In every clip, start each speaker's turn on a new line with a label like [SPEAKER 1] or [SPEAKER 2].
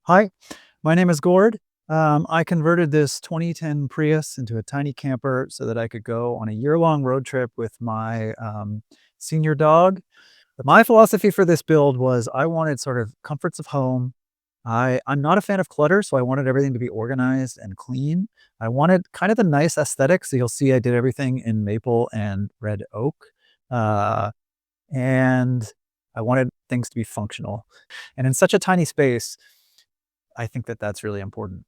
[SPEAKER 1] Hi, my name is Gord. I converted this 2010 Prius into a tiny camper so that I could go on a year-long road trip with my senior dog. But my philosophy for this build was I wanted sort of comforts of home. I'm not a fan of clutter, so I wanted everything to be organized and clean. I wanted kind of the nice aesthetic. So you'll see I did everything in maple and red oak. Uh, and I wanted things to be functional. And in such a tiny space, I think that that's really important.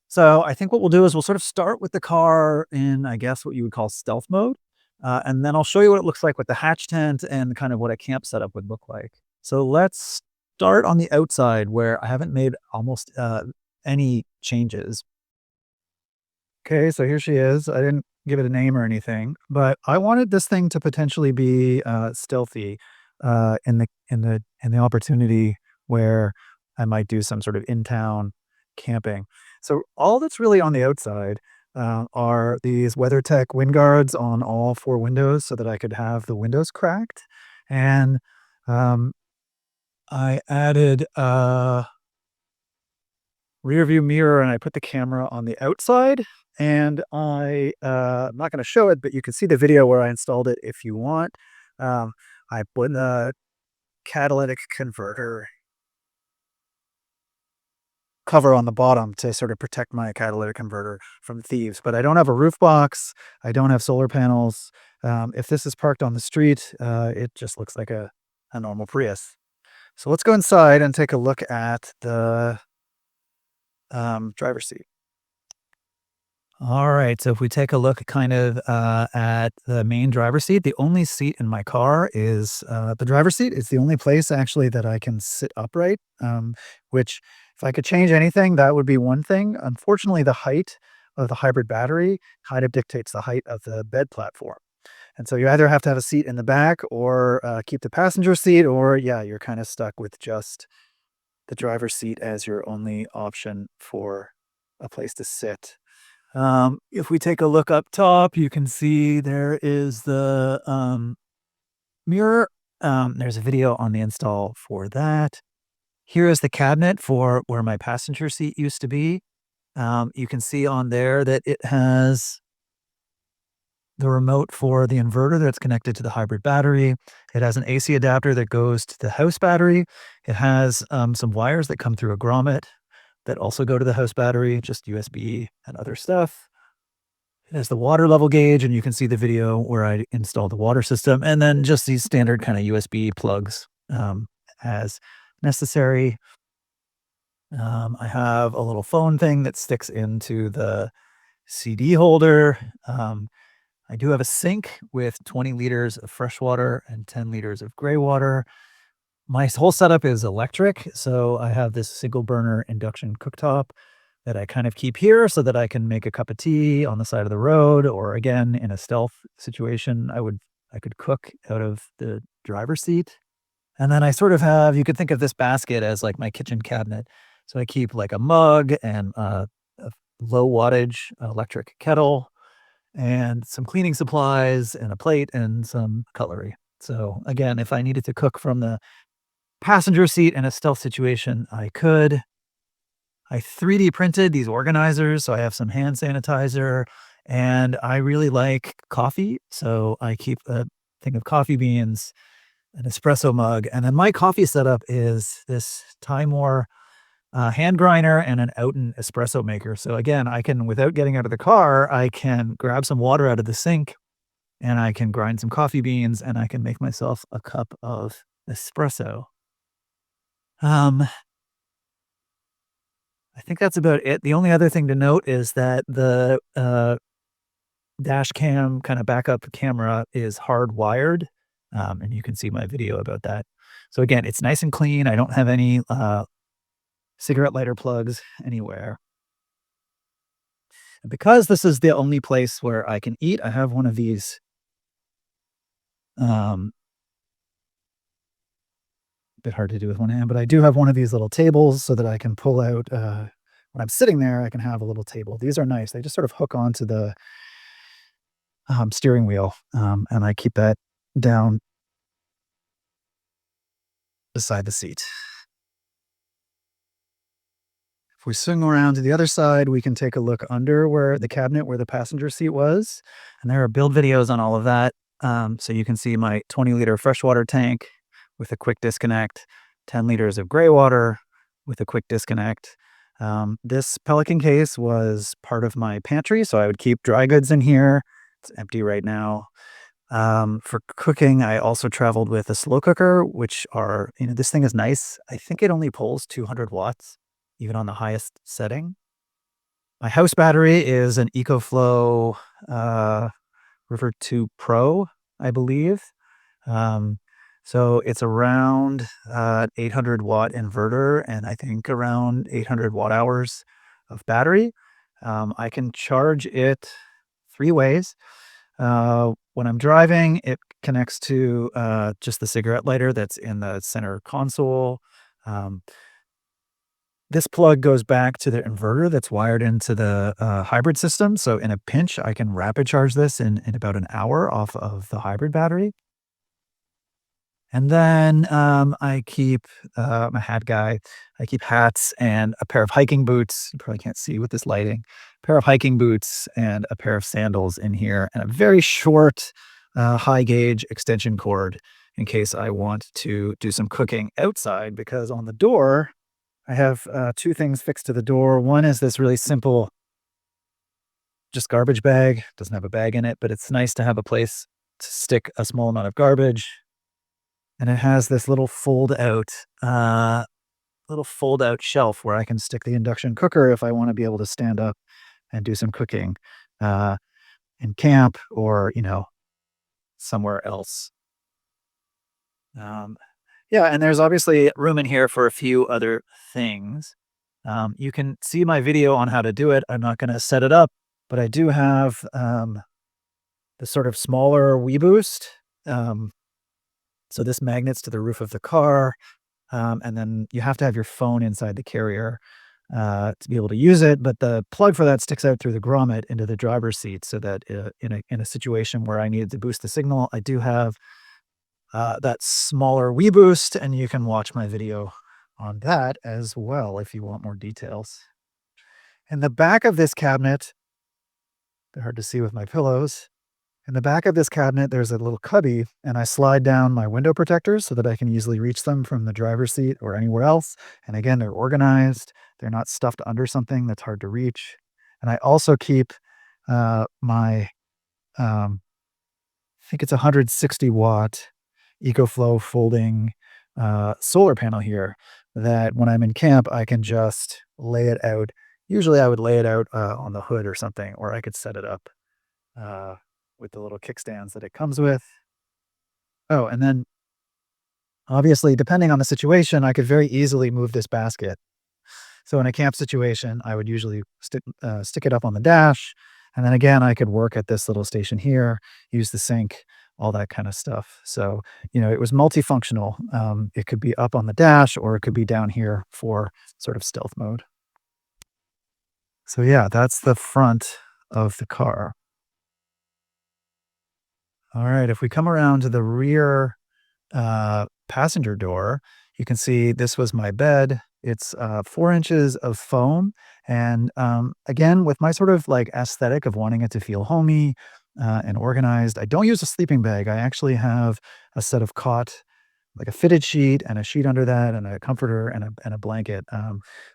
[SPEAKER 1] So I think what we'll do is we'll sort of start with the car in, I guess, what you would call stealth mode. And then I'll show you what it looks like with the hatch tent and kind of what a camp setup would look like. So let's start on the outside where I haven't made almost any changes. Okay, so here she is. I didn't give it a name or anything, but I wanted this thing to potentially be stealthy in the opportunity where I might do some sort of in town camping. So all that's really on the outside are these WeatherTech wind guards on all four windows, so that I could have the windows cracked, and um, I added rear view mirror and I put the camera on the outside, and I'm not going to show it, but you can see the video where I installed it if you want. Um, I put a catalytic converter cover on the bottom to sort of protect my catalytic converter from thieves, but I don't have a roof box. I don't have solar panels. If this is parked on the street, it just looks like a normal Prius. So let's go inside and take a look at the driver's seat. All right. So if we take a look kind of at the main driver's seat, the only seat in my car is the driver's seat. It's the only place actually that I can sit upright, which if I could change anything, that would be one thing. Unfortunately, the height of the hybrid battery kind of dictates the height of the bed platform. And so you either have to have a seat in the back or keep the passenger seat, or yeah, you're kind of stuck with just the driver's seat as your only option for a place to sit. If we take a look up top, you can see there is the mirror. There's a video on the install for that. Here is the cabinet for where my passenger seat used to be. You can see on there that it has the remote for the inverter that's connected to the hybrid battery. It has an AC adapter that goes to the house battery. It has some wires that come through a grommet that also go to the house battery, just USB and other stuff. It has the water level gauge, and you can see the video where I installed the water system, and then just these standard kind of USB plugs as necessary. I have a little phone thing that sticks into the CD holder. I do have a sink with 20 liters of fresh water and 10 liters of gray water. My whole setup is electric, so I have this single burner induction cooktop that I kind of keep here so that I can make a cup of tea on the side of the road, or again, in a stealth situation, I could cook out of the driver's seat. And then I sort of have, you could think of this basket as like my kitchen cabinet. So I keep like a mug and a low wattage electric kettle and some cleaning supplies and a plate and some cutlery. So again, if I needed to cook from the passenger seat in a stealth situation, I could. I 3D printed these organizers, so I have some hand sanitizer, and I really like coffee, so I keep a thing of coffee beans, an espresso mug, and then my coffee setup is this Timor hand grinder and an Outen espresso maker. So again, I can, without getting out of the car, I can grab some water out of the sink, and I can grind some coffee beans, and I can make myself a cup of espresso. Um, I think that's about it. The only other thing to note is that the, dash cam kinda backup camera is hardwired, and you can see my video about that. So, again, it's nice and clean. I don't have any, cigarette lighter plugs anywhere. And because this is the only place where I can eat, I have one of these, um bit hard to do with one hand, but I do have one of these little tables so that I can pull out, when I'm sitting there, I can have a little table. These are nice. They just sort of hook onto the steering wheel, and I keep that down beside the seat. If we swing around to the other side, we can take a look under where the cabinet where the passenger seat was, and there are build videos on all of that. So you can see my 20-liter freshwater tank with a quick disconnect, 10 liters of gray water with a quick disconnect. This Pelican case was part of my pantry, so I would keep dry goods in here. It's empty right now. For cooking, I also traveled with a slow cooker, which are, this thing is nice. I think it only pulls 200 watts, even on the highest setting. My house battery is an EcoFlow River 2 Pro, I believe. Um, so it's around 800 watt inverter and I think around 800 watt hours of battery. I can charge it three ways. When I'm driving, it connects to just the cigarette lighter that's in the center console. Um, this plug goes back to the inverter that's wired into the hybrid system. So in a pinch, I can rapid charge this in about an hour off of the hybrid battery. And then I keep, I'm a hat guy. I keep hats and a pair of hiking boots. You probably can't see with this lighting. A pair of hiking boots and a pair of sandals in here, and a very short, high gauge extension cord in case I want to do some cooking outside. Because on the door, I have two things fixed to the door. One is this really simple, just garbage bag. Doesn't have a bag in it, but it's nice to have a place to stick a small amount of garbage. And it has this little fold out shelf where I can stick the induction cooker if I want to be able to stand up and do some cooking uh, in camp or somewhere else. Um, yeah, and there's obviously room in here for a few other things. You can see my video on how to do it. I'm not going to set it up, but I do have the sort of smaller Wii Boost. So this magnets to the roof of the car. And then you have to have your phone inside the carrier to be able to use it. But the plug for that sticks out through the grommet into the driver's seat, so that in a situation where I needed to boost the signal, I do have that smaller Wii Boost, and you can watch my video on that as well if you want more details. In the back of this cabinet, they're hard to see with my pillows. In the back of this cabinet, there's a little cubby, and I slide down my window protectors so that I can easily reach them from the driver's seat or anywhere else. And again, they're organized. They're not stuffed under something that's hard to reach. And I also keep my, I think it's a 160 watt EcoFlow folding solar panel here that when I'm in camp, I can just lay it out. Usually I would lay it out on the hood or something, or I could set it up uh, with the little kickstands that it comes with. Oh, and then obviously, depending on the situation, I could very easily move this basket. So in a camp situation, I would usually stick it up on the dash. And then again, I could work at this little station here, use the sink, all that kind of stuff. So, it was multifunctional. It could be up on the dash or it could be down here for sort of stealth mode. So yeah, that's the front of the car. All right, if we come around to the rear passenger door, you can see this was my bed. It's 4 inches of foam. And again, with my sort of like aesthetic of wanting it to feel homey and organized, I don't use a sleeping bag. I actually have a set of cot, like a fitted sheet and a sheet under that and a comforter and a blanket.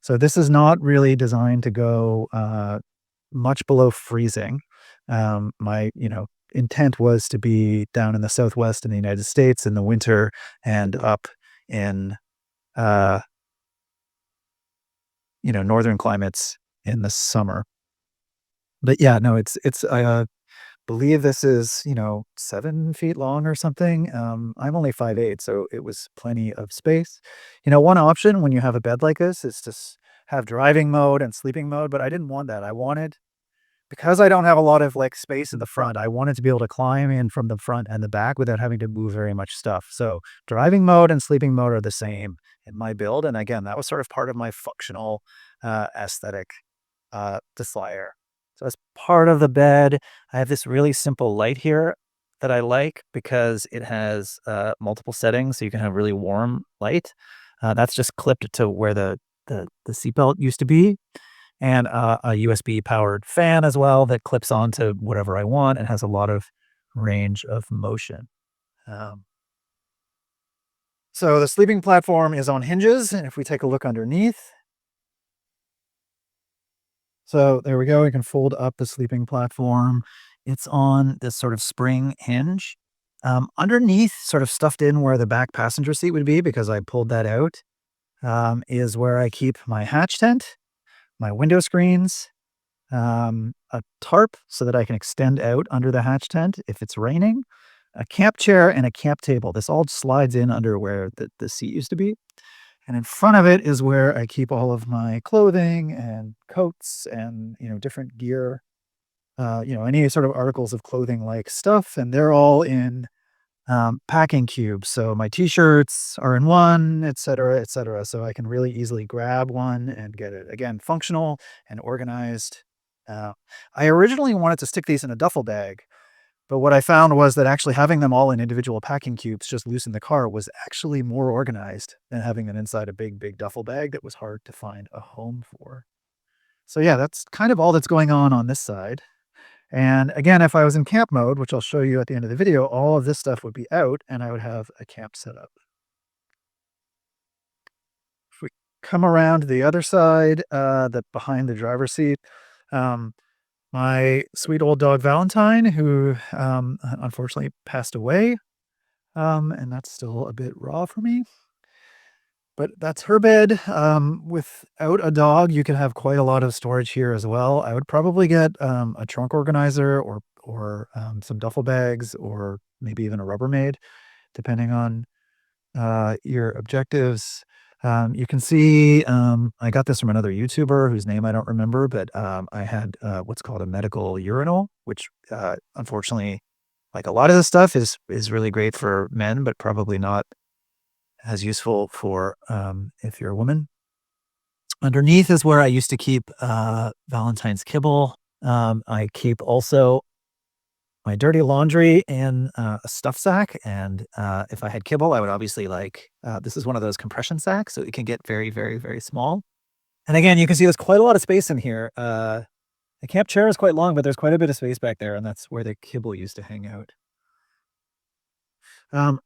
[SPEAKER 1] So this is not really designed to go much below freezing. My, intent was to be down in the Southwest in the United States in the winter and up in, uh, northern climates in the summer. But yeah, no, I believe this is, 7 feet long or something. I'm only 5'8", so it was plenty of space. One option when you have a bed like this is to have driving mode and sleeping mode, but I didn't want that. Because I don't have a lot of like space in the front, I wanted to be able to climb in from the front and the back without having to move very much stuff. So driving mode and sleeping mode are the same in my build. And again, that was sort of part of my functional aesthetic desire. So as part of the bed, I have this really simple light here that I like because it has multiple settings. So you can have really warm light. That's just clipped to where the the seatbelt used to be, and a USB powered fan as well that clips onto whatever I want and has a lot of range of motion. Um, so the sleeping platform is on hinges, and if we take a look underneath, so there we go. We can fold up the sleeping platform. It's on this sort of spring hinge. Underneath, sort of stuffed in where the back passenger seat would be, because I pulled that out, is where I keep my hatch tent, my window screens, a tarp so that I can extend out under the hatch tent if it's raining, a camp chair, and a camp table. This all slides in under where the seat used to be. And in front of it is where I keep all of my clothing and coats and, different gear, any sort of articles of clothing like stuff. And they're all in packing cubes. So my t-shirts are in one, et cetera, et cetera. So I can really easily grab one and get it, again, functional and organized. Uh, I originally wanted to stick these in a duffel bag, but what I found was that actually having them all in individual packing cubes just loose in the car was actually more organized than having them inside a big, big duffel bag that was hard to find a home for. So yeah, that's kind of all that's going on this side. And again, if I was in camp mode, which I'll show you at the end of the video, all of this stuff would be out and I would have a camp set up. If we come around to the other side, behind the driver's seat, um, my sweet old dog Valentine, who unfortunately passed away, and that's still a bit raw for me. But that's her bed. Without a dog, you could have quite a lot of storage here as well. I would probably get a trunk organizer or some duffel bags or maybe even a Rubbermaid, depending on your objectives. You can see I got this from another YouTuber whose name I don't remember, but I had what's called a medical urinal, which unfortunately, like a lot of this stuff, is really great for men, but probably not as useful for if you're a woman. Underneath is where I used to keep Valentine's kibble. I keep also my dirty laundry in a stuff sack, and if I had kibble, I would obviously this is one of those compression sacks, so it can get very, very, very small. And again, you can see there's quite a lot of space in here. The camp chair is quite long, but there's quite a bit of space back there, and that's where the kibble used to hang out.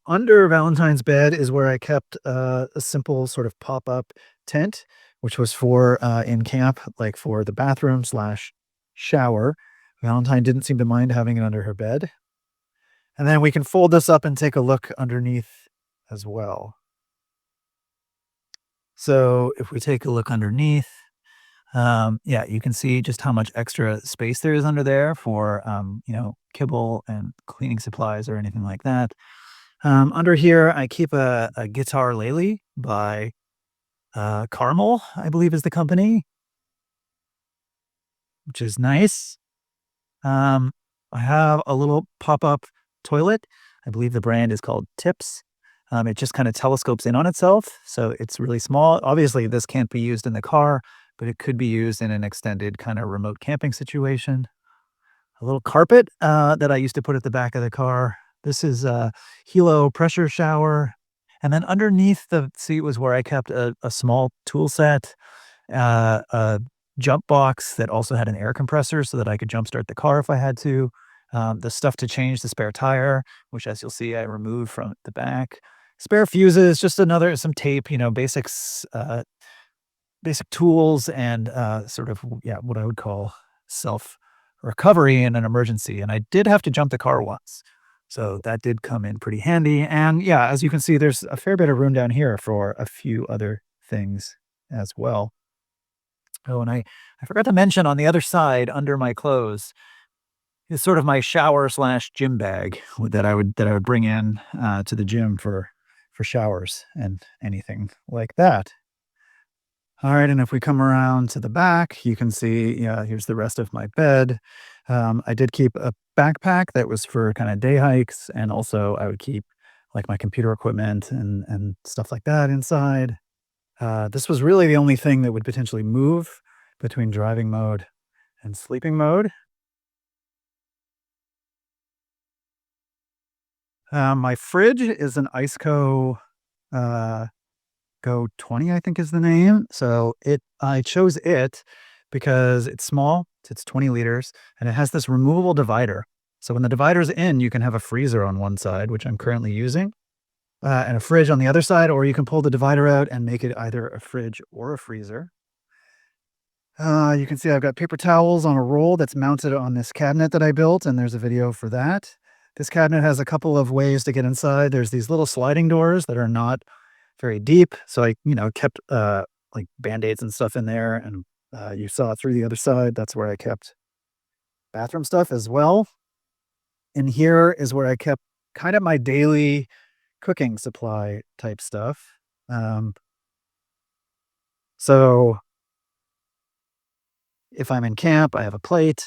[SPEAKER 1] Under Valentine's bed is where I kept a simple sort of pop-up tent, which was for in camp, like for the bathroom slash shower. Valentine didn't seem to mind having it under her bed. And then we can fold this up and take a look underneath as well. So if we take a look underneath, yeah, you can see just how much extra space there is under there for, kibble and cleaning supplies or anything like that. Under here, I keep a guitar Lely by Carmel, I believe is the company, which is nice. I have a little pop-up toilet. I believe the brand is called Tips. It just kind of telescopes in on itself, so it's really small. Obviously, this can't be used in the car, but it could be used in an extended kind of remote camping situation. A little carpet that I used to put at the back of the car. This is a Hilo pressure shower. And then underneath the seat was where I kept a small tool set, a jump box that also had an air compressor so that I could jumpstart the car if I had to. The stuff to change the spare tire, which, as you'll see, I removed from the back. Spare fuses, just some tape, basic tools and sort of, yeah, what I would call self recovery in an emergency. And I did have to jump the car once. So that did come in pretty handy. And yeah, as you can see, there's a fair bit of room down here for a few other things as well. Oh, and I forgot to mention on the other side under my clothes is sort of my shower slash gym bag that I would bring in to the gym for showers and anything like that. All right, and if we come around to the back, you can see, yeah, here's the rest of my bed. I did keep a backpack that was for kind of day hikes, and also I would keep like my computer equipment and stuff like that inside. This was really the only thing that would potentially move between driving mode and sleeping mode. My fridge is an Iceco Go 20, I think is the name. So I chose it because it's small, it's 20 liters, and it has this removable divider. So when the divider's in, you can have a freezer on one side, which I'm currently using, and a fridge on the other side, or you can pull the divider out and make it either a fridge or a freezer. You can see I've got paper towels on a roll that's mounted on this cabinet that I built, and there's a video for that. This cabinet has a couple of ways to get inside. There's these little sliding doors that are not very deep, so I, kept like band-aids and stuff in there, and you saw through the other side. That's where I kept bathroom stuff as well. And here is where I kept kind of my daily cooking supply type stuff. Um, so if I'm in camp, I have a plate.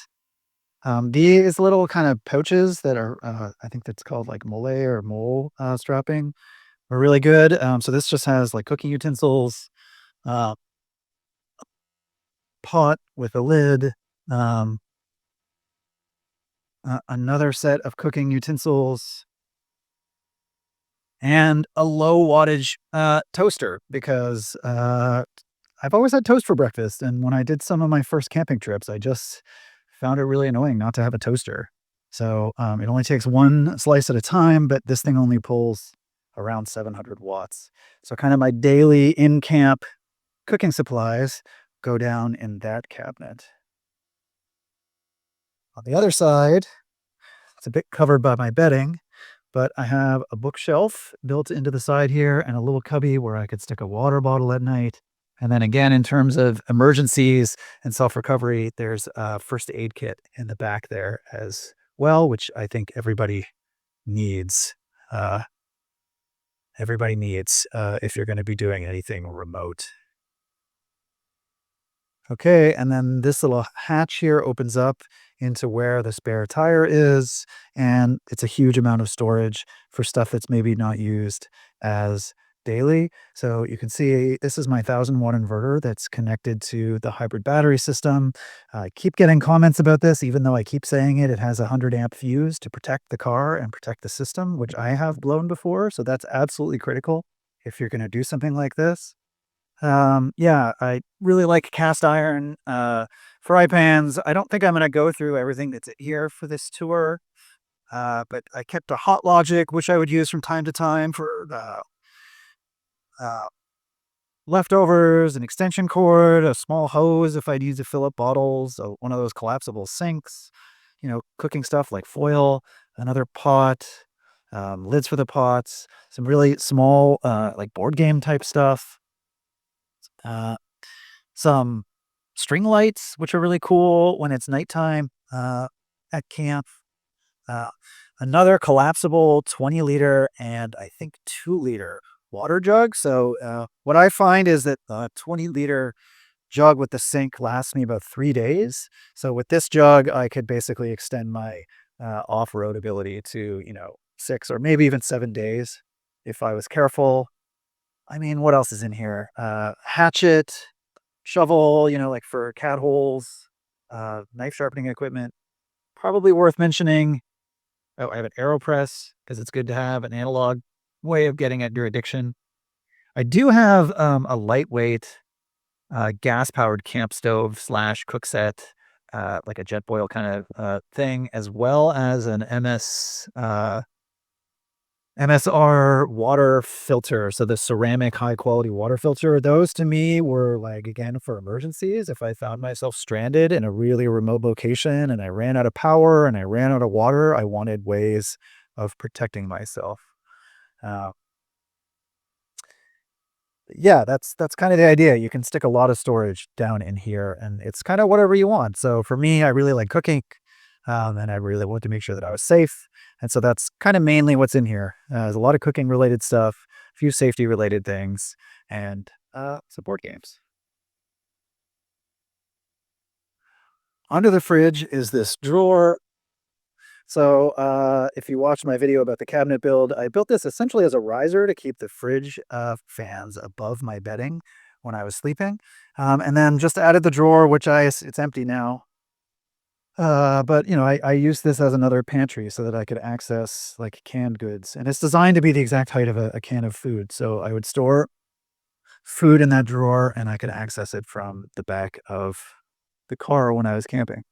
[SPEAKER 1] These little kind of pouches that are, I think that's called like mole strapping, are really good. So this just has like cooking utensils, uh, pot with a lid, um, another set of cooking utensils, and a low wattage toaster because I've always had toast for breakfast. And when I did some of my first camping trips, I just found it really annoying not to have a toaster. So it only takes one slice at a time, but this thing only pulls around 700 watts. So kind of my daily in camp cooking supplies go down in that cabinet. On the other side, it's a bit covered by my bedding, but I have a bookshelf built into the side here and a little cubby where I could stick a water bottle at night. And then again, in terms of emergencies and self-recovery, there's a first aid kit in the back there as well, which I think needs. Uh, everybody needs if you're going to be doing anything remote. Okay, and then this little hatch here opens up into where the spare tire is, and it's a huge amount of storage for stuff that's maybe not used as daily. So you can see this is my 1,000-watt inverter that's connected to the hybrid battery system. I keep getting comments about this, even though I keep saying it. It has a 100-amp fuse to protect the car and protect the system, which I have blown before. So that's absolutely critical if you're going to do something like this. Yeah, I really like cast iron, fry pans. I don't think I'm gonna go through everything that's here for this tour, but I kept a hot logic, which I would use from time to time for uh, leftovers, an extension cord, a small hose if I'd use to fill up bottles, one of those collapsible sinks, cooking stuff like foil, another pot, lids for the pots, some really small, like board game type stuff. Uh, some string lights, which are really cool when it's nighttime at camp. Uh, Another collapsible 20-liter and I think 2-liter water jug. So what I find is that a 20-liter jug with the sink lasts me about 3 days. So with this jug, I could basically extend my off-road ability to 6 or maybe even 7 days if I was careful. I mean, what else is in here? Hatchet, shovel, like for cat holes, knife sharpening equipment. Probably worth mentioning. Oh, I have an AeroPress because it's good to have an analog way of getting at your addiction. I do have a lightweight gas powered camp stove slash cook set, like a jet boil kind of thing, as well as an MSR water filter, so the ceramic high quality water filter. Those to me were like, again, for emergencies. If I found myself stranded in a really remote location and I ran out of power and I ran out of water, I wanted ways of protecting myself. Uh, yeah, that's kind of the idea. You can stick a lot of storage down in here and it's kind of whatever you want. So for me, I really like cooking. And I really wanted to make sure that I was safe. And so that's kind of mainly what's in here. There's a lot of cooking related stuff, a few safety related things, and some board games. Under the fridge is this drawer. So if you watched my video about the cabinet build, I built this essentially as a riser to keep the fridge fans above my bedding when I was sleeping. And then just added the drawer, which it's empty now. But I use this as another pantry so that I could access like canned goods, and it's designed to be the exact height of a can of food. So I would store food in that drawer, and I could access it from the back of the car when I was camping.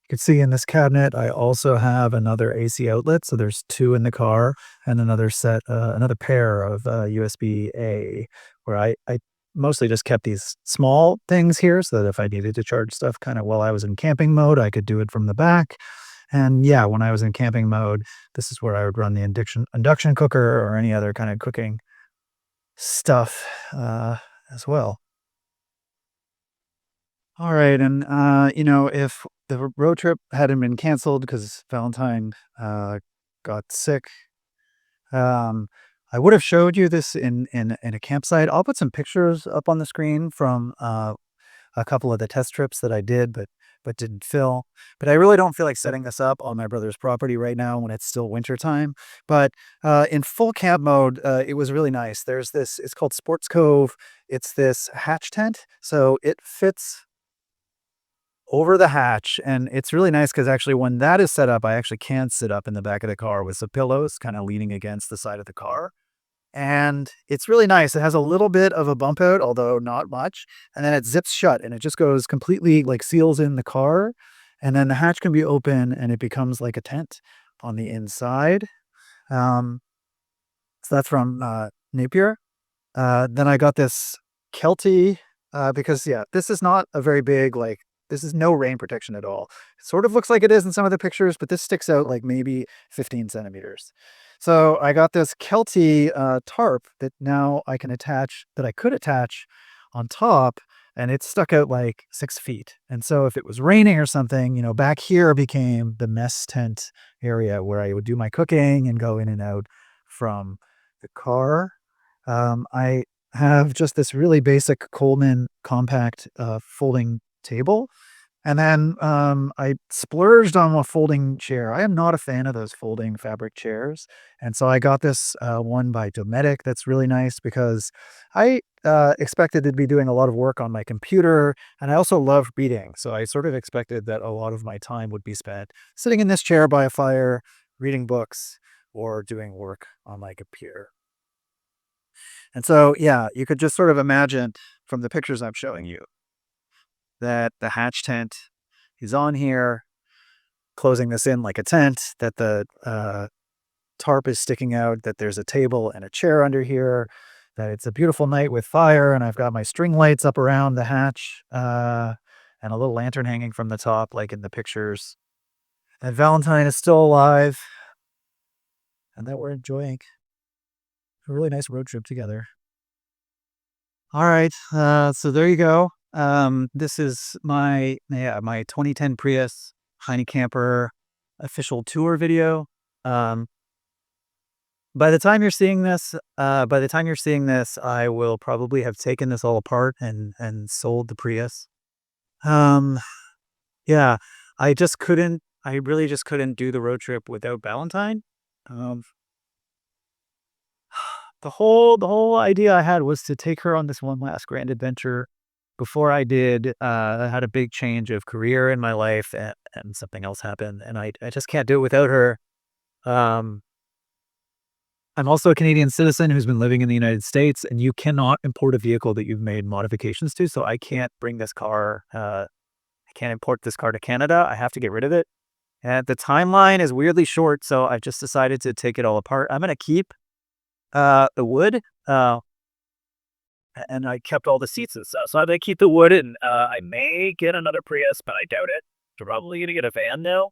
[SPEAKER 1] You can see in this cabinet, I also have another AC outlet. So there's two in the car and another pair of USB-A, where I mostly just kept these small things here so that if I needed to charge stuff kind of while I was in camping mode, I could do it from the back. And yeah, when I was in camping mode, this is where I would run the induction cooker or any other kind of cooking stuff as well. All right, and, if the road trip hadn't been canceled because Valentine, got sick, um, I would have showed you this in a campsite. I'll put some pictures up on the screen from, a couple of the test trips that I did, but didn't fill. But I really don't feel like setting this up on my brother's property right now when it's still wintertime. But, in full camp mode, it was really nice. There's this it's called Sports Cove. It's this hatch tent, so it fits over the hatch, and it's really nice because actually when that is set up, I actually can sit up in the back of the car with some pillows kinda leaning against the side of the car, and it's really nice. It has a little bit of a bump out, although not much, and then it zips shut, and it just goes completely like, seals in the car, and then the hatch can be open, and it becomes like a tent on the inside. Um, so that's from, Napier. Then I got this Kelty, because, yeah, this is not a very big, like this is no rain protection at all. It sort of looks like it is in some of the pictures, but this sticks out like maybe 15 centimeters. So I got this Kelty tarp that I could attach on top, and it stuck out like 6 feet. And so if it was raining or something, back here became the mess tent area where I would do my cooking and go in and out from the car. I have just this really basic Coleman compact folding table. And then I splurged on a folding chair. I am not a fan of those folding fabric chairs. And so I got this one by Dometic that's really nice because I expected to be doing a lot of work on my computer. And I also love reading. So I sort of expected that a lot of my time would be spent sitting in this chair by a fire, reading books, or doing work on my computer. And so, yeah, you could just sort of imagine from the pictures I'm showing you that the hatch tent is on here, closing this in like a tent, that the tarp is sticking out, that there's a table and a chair under here, that it's a beautiful night with fire, and I've got my string lights up around the hatch, and a little lantern hanging from the top, like in the pictures. And Valentine is still alive, and that we're enjoying a really nice road trip together. All right, so there you go. This is my 2010 Prius Heine Camper official tour video. Um, by the time you're seeing this, I will probably have taken this all apart and sold the Prius. Um, yeah, I really just couldn't do the road trip without Valentine. Um, the whole idea I had was to take her on this one last grand adventure before I had a big change of career in my life, and something else happened, and I just can't do it without her. Um, I'm also a Canadian citizen who's been living in the United States, and you cannot import a vehicle that you've made modifications to, so I can't bring this car, I can't import this car to Canada. I have to get rid of it. And the timeline is weirdly short, so I've just decided to take it all apart. I'm gonna keep, the wood, and I kept all the seats and stuff. So I'm gonna keep the wood, and I may get another Prius, but I doubt it. Probably gonna get a van now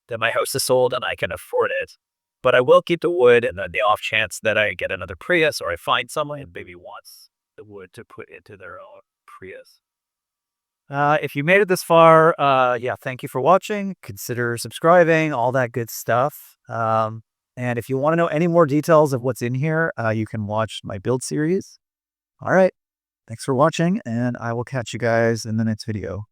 [SPEAKER 1] that my house is sold and I can afford it. But I will keep the wood, and then the off chance that I get another Prius or I find someone who maybe wants the wood to put into their own Prius. If you made it this far, yeah, thank you for watching. Consider subscribing, all that good stuff. And if you want to know any more details of what's in here, you can watch my build series. All right. Thanks for watching, and I will catch you guys in the next video.